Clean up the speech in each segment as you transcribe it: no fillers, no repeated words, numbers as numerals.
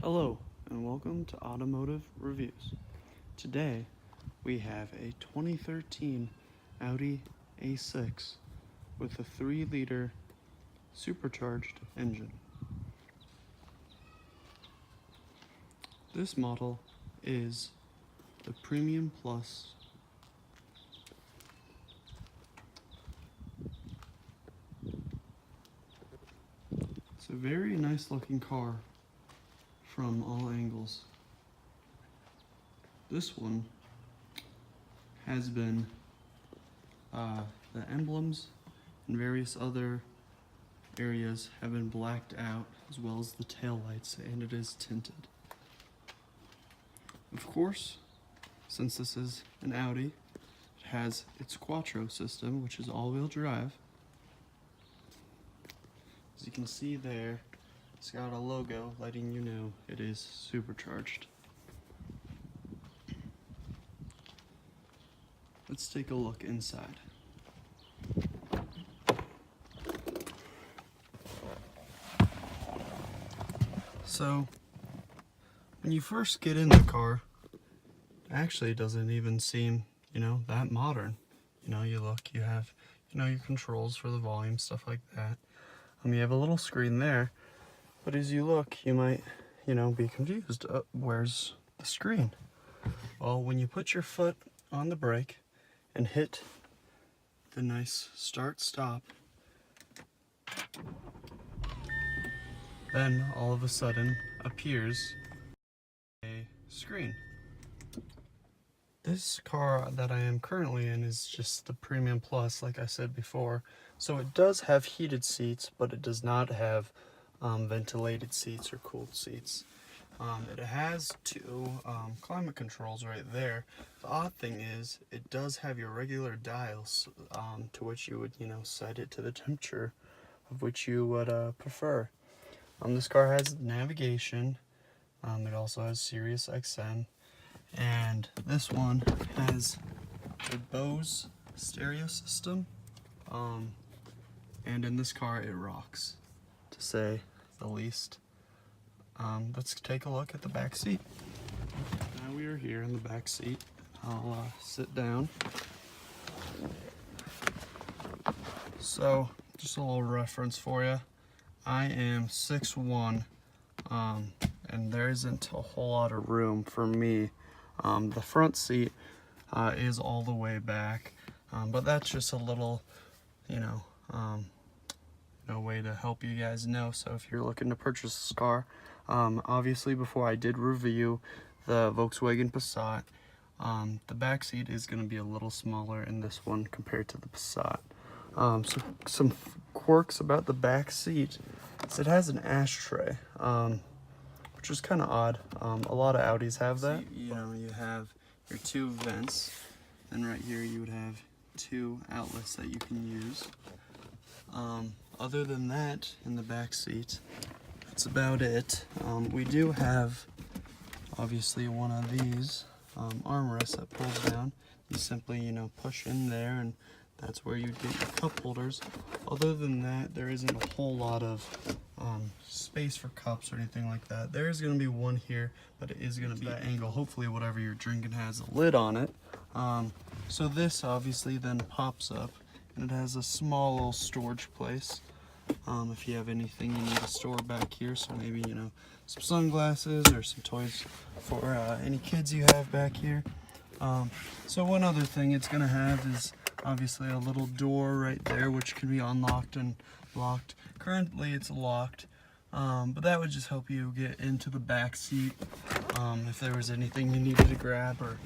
Hello and welcome to Automotive Reviews. Today we have a 2013 Audi A6 with a 3-liter supercharged engine. This model is the Premium Plus. It's a very nice looking car from all angles. This one has been the emblems and various other areas have been blacked out, as well as the taillights, and it is tinted. Of course, since this is an Audi, it has its Quattro system, which is all-wheel drive. As you can see there, it's got a logo letting you know it is supercharged. Let's take a look inside. So, when you first get in the car, it actually doesn't even seem, that modern. You look, you have, your controls for the volume, stuff like that. You have a little screen there. But as you look, you might, be confused. Where's the screen? Well, when you put your foot on the brake and hit the nice start-stop, then all of a sudden appears a screen. This car that I am currently in is just the Premium Plus, like I said before. So it does have heated seats, but it does not have ventilated seats or cooled seats. It has two climate controls right there. The odd thing is it does have your regular dials to which you would set it to the temperature of which you would prefer. This car has navigation. It also has Sirius XM, and this one has a Bose stereo system, and in this car it rocks, to say the least. Let's take a look at the back seat. Now we are here in the back seat. I'll sit down. So, just a little reference for you. I am 6'1", and there isn't a whole lot of room for me. The front seat is all the way back, but that's just a little, no way to help you guys know. So if you're looking to purchase this car, obviously before I did review the Volkswagen Passat, the back seat is going to be a little smaller in this one compared to the Passat. So some quirks about the back seat is it has an ashtray, which is kind of odd. A lot of Audis have that. So, you have your two vents, and right here you would have two outlets that you can use. Other than that, in the back seat, that's about it. We do have, obviously, one of these armrests that pulls down. You simply, push in there, and that's where you get your cup holders. Other than that, there isn't a whole lot of space for cups or anything like that. There is going to be one here, but it is going to be that angle. Hopefully, whatever you're drinking has a lid on it. So this obviously then pops up, and it has a small little storage place. If you have anything you need to store back here, so maybe some sunglasses or some toys for any kids you have back here. So one other thing it's going to have is obviously a little door right there, which can be unlocked and locked. Currently it's locked, but that would just help you get into the back seat if there was anything you needed to grab or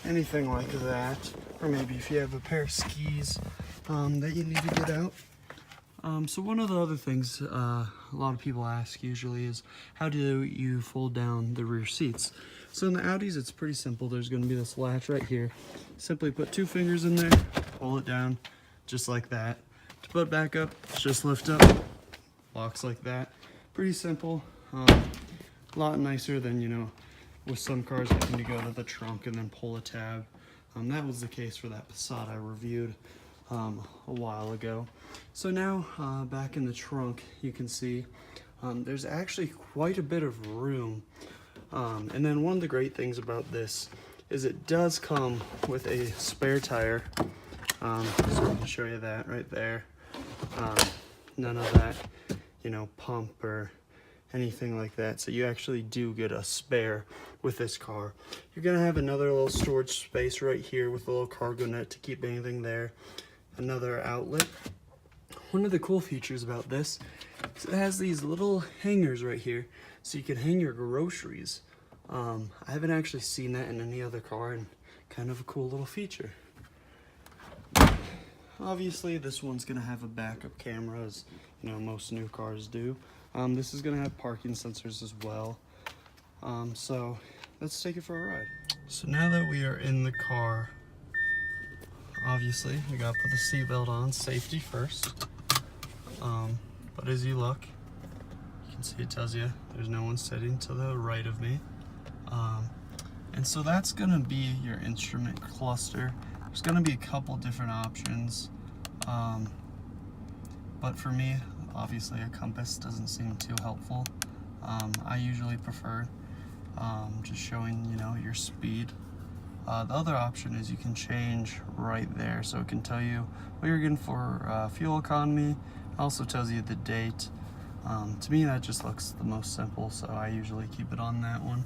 anything like that, or maybe if you have a pair of skis that you need to get out. So one of the other things a lot of people ask usually is, how do you fold down the rear seats? So in the Audis, it's pretty simple. There's going to be this latch right here. Simply put 2 fingers in there, pull it down, just like that. To put it back up, just lift up, locks like that. Pretty simple. A lot nicer than, with some cars having to go to the trunk and then pull a tab. That was the case for that Passat I reviewed a while ago. So now back in the trunk, you can see there's actually quite a bit of room And then one of the great things about this is it does come with a spare tire. So I'm going to show you that right there. None of that, you know, pump or anything like that. So you actually do get a spare with this car. You're going to have another little storage space right here with a little cargo net to keep anything there. Another outlet. One of the cool features about this is it has these little hangers right here so you can hang your groceries. I haven't actually seen that in any other car, and kind of a cool little feature. Obviously this one's gonna have a backup camera, as you know most new cars do. This is gonna have parking sensors as well. So let's take it for a ride. So now that we are in the car, obviously we gotta put the seatbelt on, safety first. But as you look, you can see it tells you there's no one sitting to the right of me. And so that's gonna be your instrument cluster. There's gonna be a couple different options. But for me, obviously a compass doesn't seem too helpful. I usually prefer just showing, you know, your speed. The other option is you can change right there, so it can tell you what you're getting for fuel economy. It also tells you the date. To me, that just looks the most simple, so I usually keep it on that one.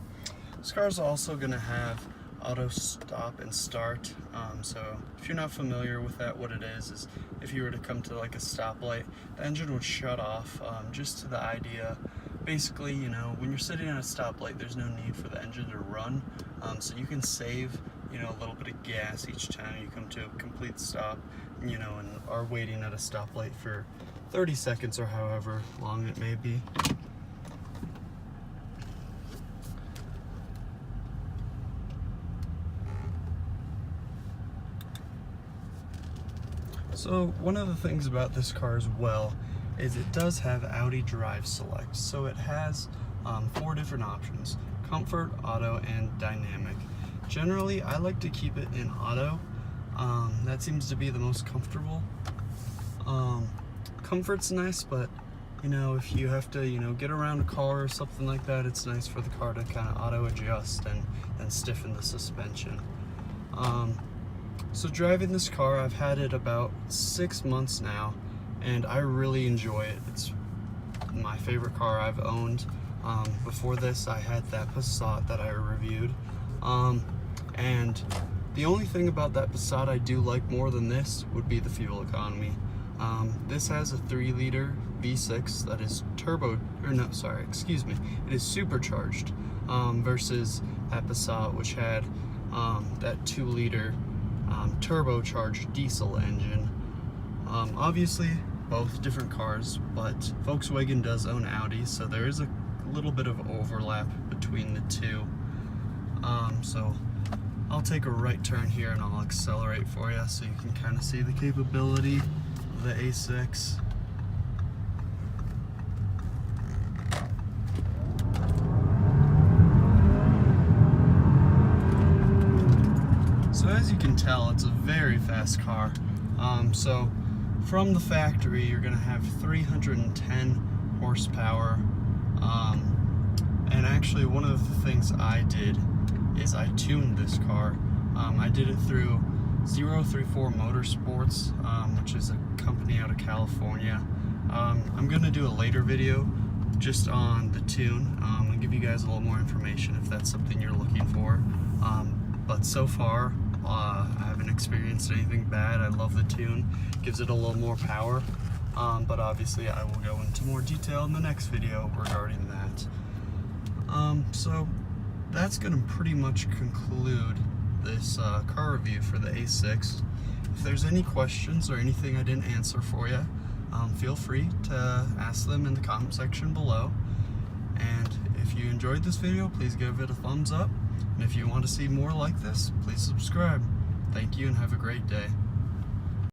This car is also going to have auto stop and start. So if you're not familiar with that, what it is if you were to come to like a stoplight, the engine would shut off, just to the idea. Basically, you know, when you're sitting at a stoplight, there's no need for the engine to run, so you can save, you know, a little bit of gas each time you come to a complete stop, you know, and are waiting at a stoplight for 30 seconds or however long it may be. So one of the things about this car as well is it does have Audi Drive Select. So it has 4 different options: comfort, auto, and dynamic. Generally, I like to keep it in auto. That seems to be the most comfortable. Comfort's nice, but you know, if you have to, you know, get around a car or something like that, it's nice for the car to kind of auto adjust and stiffen the suspension. So driving this car, I've had it about 6 months now, and I really enjoy it. It's my favorite car I've owned. Before this, I had that Passat that I reviewed. And the only thing about that Passat I do like more than this would be the fuel economy. This has a 3-liter V6 that is it is supercharged, versus that Passat, which had that 2-liter turbocharged diesel engine. Obviously both different cars, but Volkswagen does own Audi, so there is a little bit of overlap between the two. So I'll take a right turn here and I'll accelerate for you so you can kind of see the capability of the A6. So as you can tell, it's a very fast car. So from the factory, you're going to have 310 horsepower. And actually, one of the things I did is I tuned this car. I did it through 034 Motorsports, which is a company out of California. I'm going to do a later video just on the tune and give you guys a little more information if that's something you're looking for. But so far, I haven't experienced anything bad. I love the tune, gives it a little more power, but obviously I will go into more detail in the next video regarding that. So that's going to pretty much conclude this car review for the A6. If there's any questions or anything I didn't answer for you, feel free to ask them in the comment section below. And if you enjoyed this video, please give it a thumbs up. And if you want to see more like this, please subscribe. Thank you and have a great day.